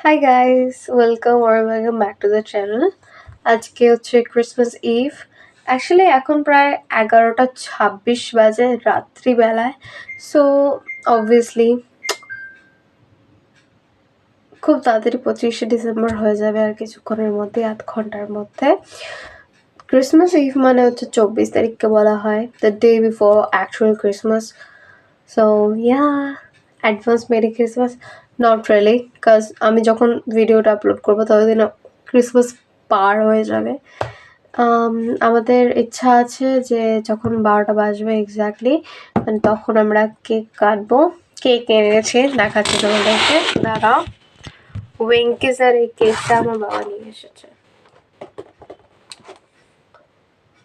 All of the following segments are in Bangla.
Hi guys, welcome back to the channel. আজকে হচ্ছে ক্রিসমাস ইভ। অ্যাকচুয়ালি এখন প্রায় 11:26 বাজে রাত্রিবেলায়। সো অবভিয়াসলি খুব তাড়াতাড়ি 25শে ডিসেম্বর হয়ে যাবে আর কিছুক্ষণের মধ্যে, আধ ঘন্টার মধ্যে। ক্রিসমাস ইভ মানে হচ্ছে 24 তারিখকে বলা হয় the day before actual Christmas. So yeah, advance merry Christmas. Not really, because আমি যখন ভিডিওটা আপলোড করবো ততদিন ক্রিসমাস পার হয়ে যাবে। আমাদের ইচ্ছা আছে যে যখন 12টা বাজবে এক্স্যাক্টলি, মানে তখন আমরা কেক কাটবো। কেক এনেছে, দেখাচ্ছি তোমাদেরকে, দাঁড়াও। ওয়েঙ্কিসের এই কেকটা আমার বাবা নিয়ে এসেছে।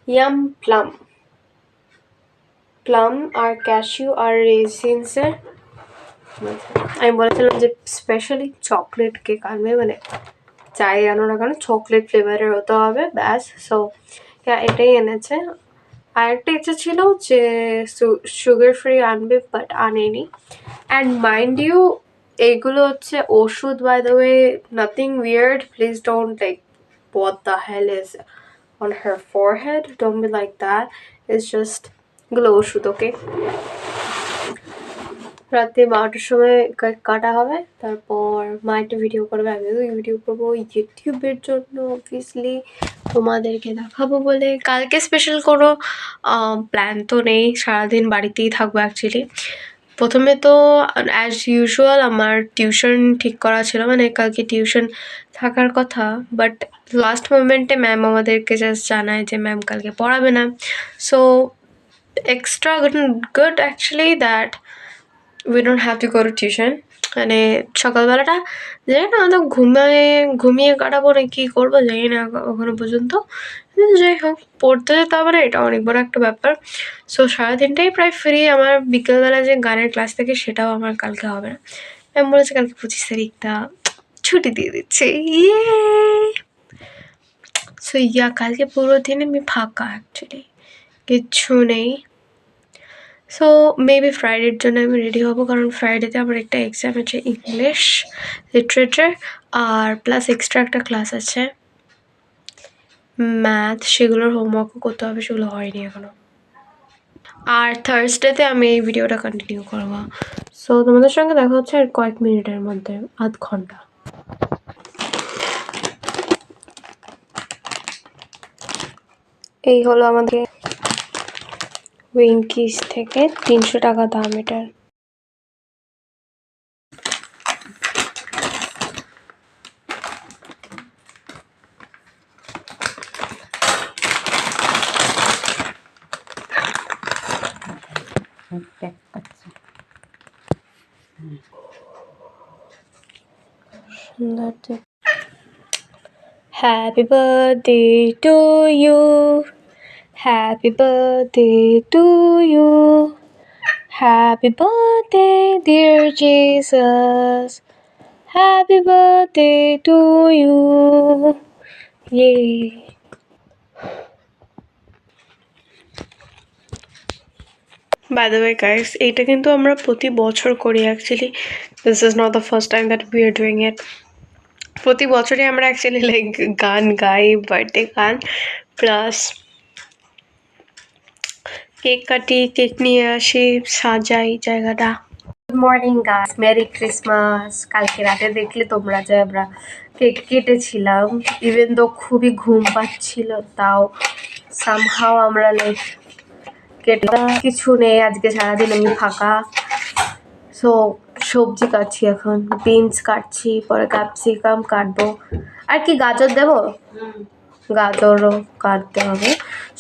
ইয়াম প্লাম প্লাম আর ক্যাশিউ আর রেজিনসের। আমি বলেছিলাম যে স্পেশালি চকলেট কেক আনবে, মানে চাই আনো না কেন চকলেট ফ্লেভারের হতে হবে, ব্যাস। সো এটাই এনেছে। আর একটা ইচ্ছা ছিল যে সুগার ফ্রি আনবে, বাট আনেনি। অ্যান্ড মাইন্ড ইউ, এইগুলো হচ্ছে ওষুধ, by the way, nothing weird, please don't like what the hell is on her forehead, don't be like that, it's just এগুলো ওষুধ, ওকে? রাতে 12টার সময় কাটা হবে, তারপর মা একটা ভিডিও করবে, আমিও ভিডিও করবো ইউটিউবের জন্য, অবভিয়াসলি তোমাদেরকে দেখাবো বলে। কালকে স্পেশাল কোনো প্ল্যান তো নেই, সারাদিন বাড়িতেই থাকবো অ্যাকচুয়ালি। প্রথমে তো অ্যাজ ইউজুয়াল আমার টিউশন ঠিক করা ছিল, মানে কালকে টিউশন থাকার কথা, বাট লাস্ট মোমেন্টে ম্যাম আমাদেরকে জাস্ট জানায় যে ম্যাম কালকে পড়াবে না। So extra good actually that we don't have to go to tuition. মানে সকালবেলাটা জানি না, তো ঘুমিয়ে কাটাবো না কী করবো জানি না ওখানে পর্যন্ত। যাই হোক, পড়তে যেতে হবে না, এটা অনেক বড় একটা ব্যাপার। সো সারাদিনটাই প্রায় ফ্রি। আমার বিকেলবেলা যে গানের ক্লাস থাকে সেটাও আমার কালকে হবে না। ম্যাম বলেছে কালকে 25 তারিখটা ছুটি দিয়ে দিচ্ছে, ইয়ে। সো ইয়া, কালকে পুরো দিন আমি ফাঁকা অ্যাকচুয়ালি, কিচ্ছু নেই। সো মেবি ফ্রাইডের জন্য আমি রেডি হবো, কারণ ফ্রাইডেতে আমার একটা এক্সাম আছে, ইংলিশ লিটারেচার, আর প্লাস এক্সট্রা একটা ক্লাস আছে ম্যাথ, সেগুলোর হোমওয়ার্কও করতে হবে, সেগুলো হয়নি এখনো। আর থার্সডেতে আমি এই ভিডিওটা কন্টিনিউ করবো। সো তোমাদের সঙ্গে দেখা হচ্ছে আর কয়েক মিনিটের মধ্যে, আধ ঘন্টা। এই হলো আমাদের উইঙ্কিস থেকে, 300 টাকা দাম এটার। Happy birthday to you, happy birthday to you, happy birthday dear Jesus, happy birthday to you, yeah. By the way guys, এইটা কিন্তু আমরা প্রতি বছর করি actually, this is not the first time that we are doing it. প্রতি বছরই আমরা অ্যাকচুয়ালি লাইক গান গাই, বার্থডে গান, প্লাস কেক কাটি, কেক নিয়ে আসি, সাজাই জায়গাটা। Good morning guys, merry Christmas. কালকে রাতে দেখলে তোমরা যে আমরা কেক কেটেছিলাম, ইভেন তো খুবই ঘুম পাচ্ছিল, তাও সামহাও আমরা লাইক কেটে। কিছু নেই আজকে, সারাদিন আমি ফাঁকা। সো সবজি কাটছি এখন, বিনস কাটছি, পরে ক্যাপসিকাম কাটবো, আর কি গাজর দেবো, গাজরও কাটতে হবে।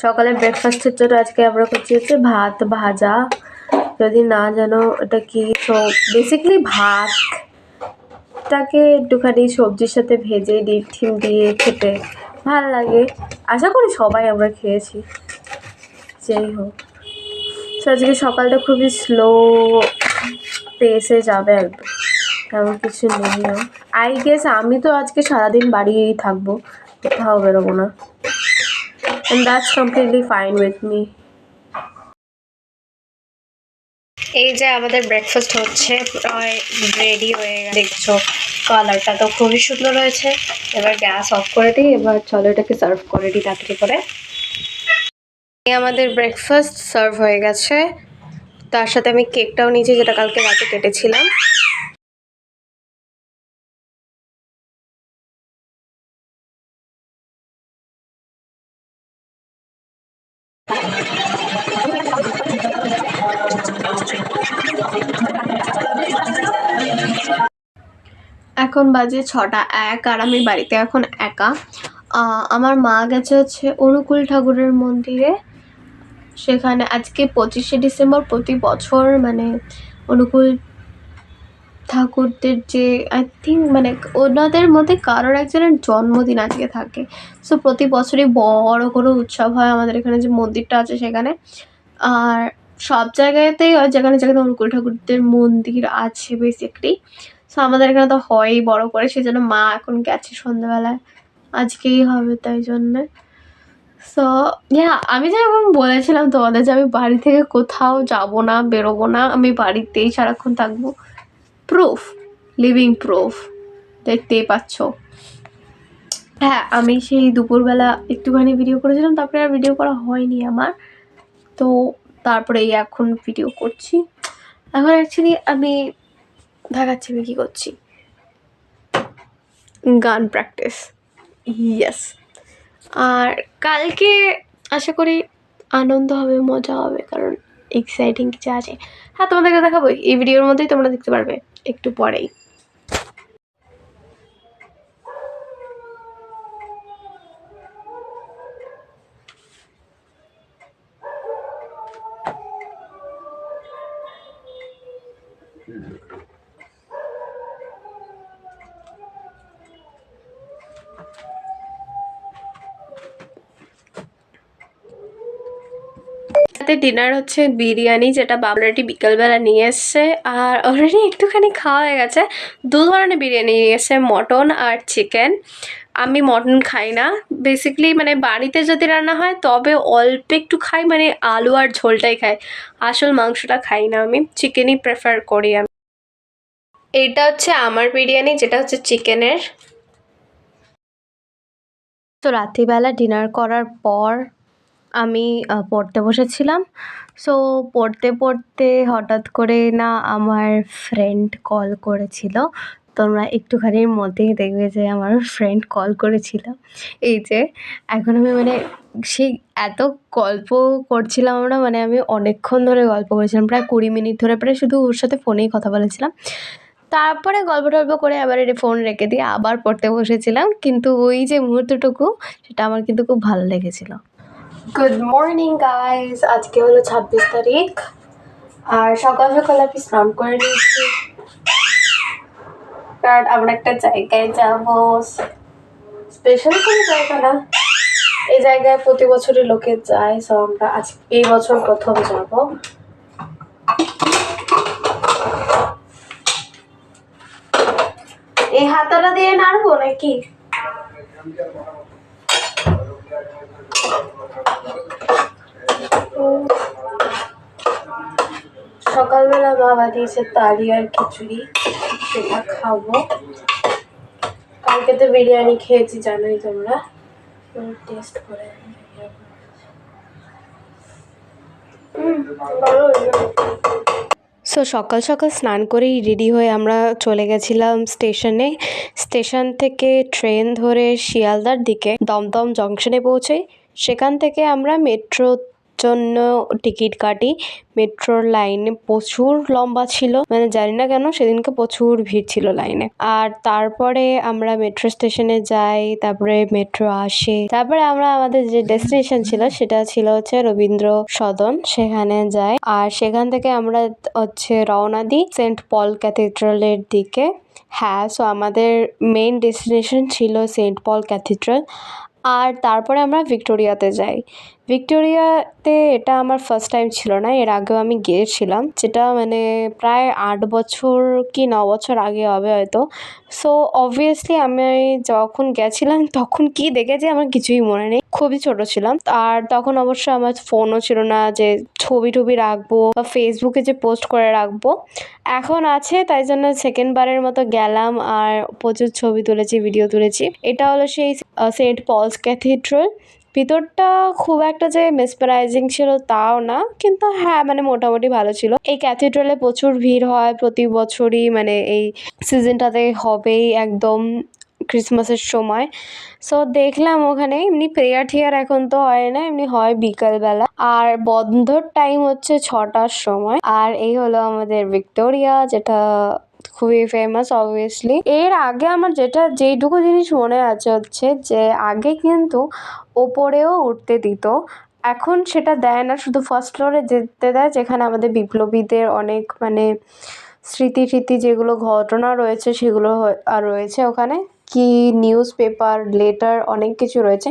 সকালে ব্রেকফাস্টের জন্য আজকে আমরা করছি হচ্ছে ভাত ভাজা, যদি না জানো এটা কি। তো বেসিক্যালি ভাতটাকে একটুখানি সবজির সাথে ভেজে ডিম ঠিম দিয়ে খেতে ভালো লাগে, আশা করি সবাই আমরা খেয়েছি। যাই হোক, তো আজকে সকালটা খুবই স্লো পেসে যাবে একদম, তেমন কিছু নেই। আই গেস আমি তো আজকে সারাদিন বাড়িয়েই থাকবো, কোথাও বেরোবো না, and that's completely fine with me. এই যে আমাদের ব্রেকফাস্ট হচ্ছে, প্রায় রেডি হয়ে গেছে। দেখছো কালারটা তো খুবই সুন্দর হয়েছে। এবার গ্যাস অফ করে দিই, এবার চলো এটাকে সার্ভ করে দিই তাড়াতাড়ি করে। আমাদের ব্রেকফাস্ট সার্ভ হয়ে গেছে, তার সাথে আমি কেকটাও নিয়েছি যেটা কালকে রাতে কেটেছিলাম। এখন বাজে 6টা 1 আর আমি বাড়িতে এখন একা। আমার মা গেছে হচ্ছে অনুকূল ঠাকুরের মন্দিরে। সেখানে আজকে 25শে ডিসেম্বর, প্রতি বছর মানে অনুকূল ঠাকুরদের যে আই থিঙ্ক মানে ওনাদের মধ্যে কারোর একজনের জন্মদিন আজকে থাকে। সো প্রতি বছরই বড় কোনো উৎসব হয় আমাদের এখানে যে মন্দিরটা আছে সেখানে। আর সব জায়গাতেই হয় যেখানে যেখানে অনুকূল ঠাকুরদের মন্দির আছে বেসিকলি। সো আমাদের এখানে তো হয়ই বড় করে, সেই জন্য মা এখন গেছে সন্ধ্যাবেলায়, আজকেই হবে তাই জন্যে। সো আমি যেরকম বলেছিলাম তোমাদের যে আমি বাড়ি থেকে কোথাও যাব না, বেরোবো না, আমি বাড়িতেই সারাক্ষণ থাকবো। প্রুফ, লিভিং প্রুফ, দেখতেই পাচ্ছ। হ্যাঁ, আমি সেই দুপুরবেলা একটুখানি ভিডিও করেছিলাম, তারপরে আর ভিডিও করা হয়নি আমার। তো তারপরে এই এখন ভিডিও করছি। এখন অ্যাকচুয়ালি আমি দেখাচ্ছি আমি কী করছি, গান প্র্যাকটিস। ইয়েস। আর কালকে আশা করি আনন্দ হবে, মজা হবে, কারণ এক্সাইটিং কিছু আছে। হ্যাঁ, তোমাদেরকে দেখাবো এই ভিডিওর মধ্যেই, তোমরা দেখতে পারবে একটু পরেই। ডিনার হচ্ছে বিরিয়ানি, যেটা বাবলাটি বিকালবেলা নিয়ে এসছে, আর অলরেডি একটুখানি খাওয়া হয়ে গেছে। 2 ধরনের বিরিয়ানি নিয়ে এসছে, মটন আর চিকেন। আমি মটন খাই না বেসিক্যালি, মানে বাড়িতে যদি রান্না হয় তবে অল্প একটু খাই, মানে আলু আর ঝোলটাই খাই, আসল মাংসটা খাই না। আমি চিকেনই প্রেফার করি। আমি এইটা হচ্ছে আমার বিরিয়ানি, যেটা হচ্ছে চিকেনের। তো রাত্রিবেলা ডিনার করার পর আমি পড়তে বসেছিলাম। সো পড়তে পড়তে হঠাৎ করে না আমার ফ্রেন্ড কল করেছিল। তোমরা একটুখানির মধ্যেই দেখবে যে আমার ফ্রেন্ড কল করেছিল। এই যে এখন আমি মানে সেই এত গল্প করছিলাম আমরা, মানে আমি অনেকক্ষণ ধরে গল্প করেছিলাম, প্রায় 20 মিনিট ধরে, প্রায় শুধু ওর সাথে ফোনেই কথা বলেছিলাম। তারপরে গল্প টল্প করে আবার ফোন রেখে দিয়ে আবার পড়তে বসেছিলাম, কিন্তু ওই যে মুহূর্তটুকু সেটা আমার কিন্তু খুব ভালো লেগেছিল। গুড মর্নিং গাইজ, আজকে হলো 26 তারিখ, আর সকাল সকাল আমি স্নান করে নিয়েছি, কারণ আমরা একটা জায়গায় যাবো। স্পেশাল কোনো জায়গা না, এই জায়গায় প্রতি বছরই লোকে যায়। সো আমরা আজ এই বছর প্রথম যাব। এই হাতাটা দিয়ে নাড়বো নাকি? সকালবেলা মা বানিয়েছে তালি আর খিচুড়ি, সেটা খাবো। কালকে তো বিরিয়ানি খেয়েছি জানোই তোমরা, টেস্ট করে। সো সকাল সকাল স্নান করেই রেডি হয়ে আমরা চলে গেছিলাম স্টেশনে। স্টেশন থেকে ট্রেন ধরে শিয়ালদার দিকে দমদম জংশনে পৌঁছাই। সেখান থেকে আমরা মেট্রোর জন্য টিকিট কাটি। মেট্রোর লাইনে প্রচুর লম্বা ছিল, মানে জানি না কেন সেদিনকে প্রচুর ভিড় ছিল লাইনে। আর তারপরে আমরা মেট্রো স্টেশনে যাই, তারপরে মেট্রো আসে, তারপরে আমরা আমাদের যে ডেস্টিনেশন ছিল সেটা ছিল হচ্ছে রবীন্দ্র সদন, সেখানে যাই। আর সেখান থেকে আমরা হচ্ছে রওনা দিই সেন্ট পল ক্যাথিড্রালের দিকে। হ্যাঁ, সো আমাদের মেইন ডেস্টিনেশন ছিল সেন্ট পল ক্যাথিড্রাল। আর তারপরে আমরা ভিক্টোরিয়াতে যাই। ভিক্টোরিয়াতে এটা আমার ফার্স্ট টাইম ছিল না, এর আগেও আমি গিয়েছিলাম, যেটা মানে প্রায় 8 বছর কি 9 বছর আগে হবে হয়তো। সো অবভিয়াসলি আমি যখন গেছিলাম তখন কি দেখেছি আমার কিছুই মনে নেই, খুবই ছোট ছিলাম। আর তখন অবশ্য আমার ফোনও ছিল না যে ছবি টবি রাখবো বা ফেসবুকে যে পোস্ট করে রাখবো। এখন আছে, তাই জন্য সেকেন্ড বারের মতো গেলাম আর প্রচুর ছবি তুলেছি, ভিডিও তুলেছি। এটা হলো সেই সেন্ট পলস ক্যাথিড্রাল। ভিতরটা খুব একটা যে মেসপারাইজিং ছিল তাও না, কিন্তু হ্যাঁ মানে মোটামুটি ভালো ছিল। এই ক্যাথিড্রালে প্রচুর ভিড় হয় প্রতি বছরই, মানে এই সিজনটাতে হবেই একদম ক্রিসমাসের সময়। সো দেখলাম ওখানে এমনি প্রেয়ার ঠেয়ার এখন তো হয় না, এমনি হয় বিকালবেলা, আর বন্ধর টাইম হচ্ছে 6টার সময়। আর এই হলো আমাদের ভিক্টোরিয়া, যেটা খুবই ফেমাস অবভিয়াসলি। এর আগে আমার যেইটুকু জিনিস মনে আছে হচ্ছে যে আগে কিন্তু ওপরেও উঠতে দিত, এখন সেটা দেয় না, শুধু ফার্স্ট ফ্লোরে যেতে দেয়, যেখানে আমাদের বিপ্লবীদের অনেক মানে স্মৃতি যেগুলো ঘটনা রয়েছে সেগুলো আর রয়েছে ওখানে, কি নিউজ পেপার লেটার অনেক কিছু রয়েছে,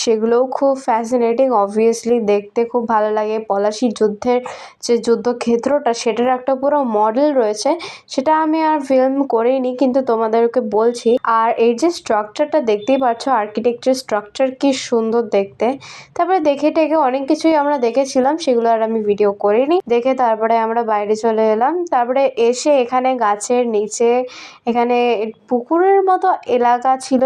সেগুলোও খুব ফ্যাসিনেটিং অবভিয়াসলি, দেখতে খুব ভালো লাগে। পলাশির যুদ্ধের যে যুদ্ধক্ষেত্রটা সেটার একটা পুরো মডেল রয়েছে, সেটা আমি আর ফিল্ম করিনি কিন্তু তোমাদেরকে বলছি। আর এই যে স্ট্রাকচারটা দেখতেই পাচ্ছ, আর্কিটেকচার স্ট্রাকচার কি সুন্দর দেখতে। তারপরে দেখে টেকে অনেক কিছুই আমরা দেখেছিলাম, সেগুলো আর আমি ভিডিও করিনি। দেখে তারপরে আমরা বাইরে চলে এলাম, তারপরে এসে এখানে গাছের নিচে এখানে পুকুরের মতো এলাকা ছিল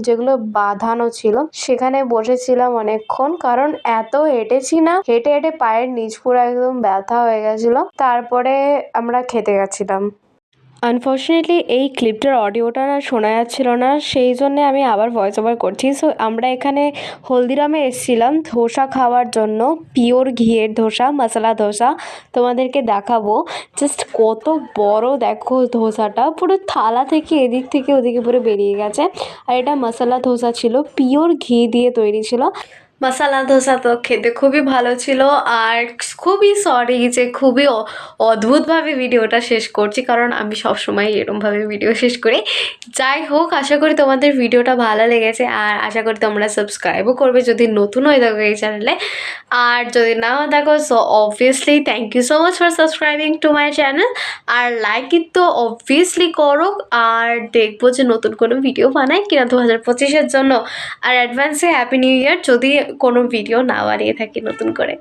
যেগুলো বাঁধানো ছিল, সেখানে বসেছিলাম অনেকক্ষণ, কারণ এত হেঁটেছি না, হেঁটে হেঁটে পায়ের নিচ পুরো একদম ব্যথা হয়ে গেছিল। তারপরে আমরা খেতে গেছিলাম। আনফর্চুনেটলি এই ক্লিপটার অডিওটা না শোনা যাচ্ছিল না, সেই জন্যে আমি আবার ভয়েস ওভার করছি। সো আমরা এখানে হলদিরামে এসেছিলাম ধোসা খাওয়ার জন্য, পিওর ঘিয়ের ধোসা, মশলা ধোসা। তোমাদেরকে দেখাবো জাস্ট কত বড়, দেখো ধোসাটা পুরো থালা থেকে এদিক থেকে ওদিকে পুরো বেরিয়ে গেছে। আর এটা মশলা ধোসা ছিল, পিওর ঘি দিয়ে তৈরি ছিল। মশলা ধোসা তো খেতে খুবই ভালো ছিল। আর খুবই সরি যে খুবই অদ্ভুতভাবে ভিডিওটা শেষ করছি, কারণ আমি সবসময় এরকমভাবে ভিডিও শেষ করি। যাই হোক, আশা করি তোমাদের ভিডিওটা ভালো লেগেছে, আর আশা করি তোমরা সাবস্ক্রাইবও করবে যদি নতুন হয়ে থাকো এই চ্যানেলে। আর যদি নাও দেখো, so obviously thank you so much for subscribing to my channel. আর লাইক তো অবভিয়াসলি করো, আর দেখবো যে নতুন কোনো ভিডিও বানাই কিনা 2025-এর জন্য। আর অ্যাডভান্সে হ্যাপি নিউ ইয়ার যদি কোনো ভিডিও না বানিয়ে থাকি নতুন করে।